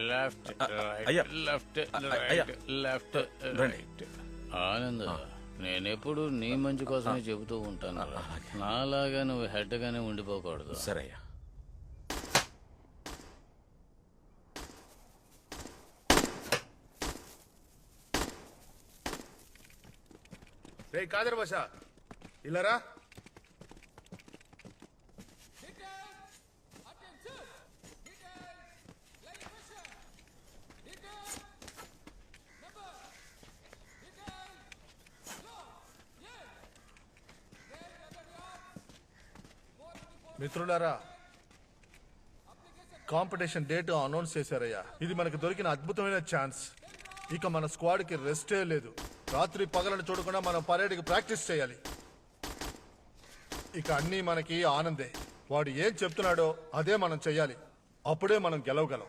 Left అయ్యా. Left అయ్యా. Left right. Anand, నేనెప్పుడు నీ మంచి కోసమే చెబుతూ ఉంటాను. నాలాగా నువ్వు హెడ్ గానే ఉండిపోకూడదు. సరే అయ్యా. రే కాదర్ బాషా ఇలారా. మిత్రులారా, కాంపిటీషన్ డేట్ అనౌన్స్ చేశారయ్యా. ఇది మనకు దొరికిన అద్భుతమైన ఛాన్స్. ఇక మన స్క్వాడ్కి రెస్టే లేదు. రాత్రి పగలను చూడకుండా మనం పరేడ్కి ప్రాక్టీస్ చేయాలి. ఇక అన్నీ మనకి ఆనందే. వాడు ఏం చెప్తున్నాడో అదే మనం చెయ్యాలి. అప్పుడే మనం గెలవగలం.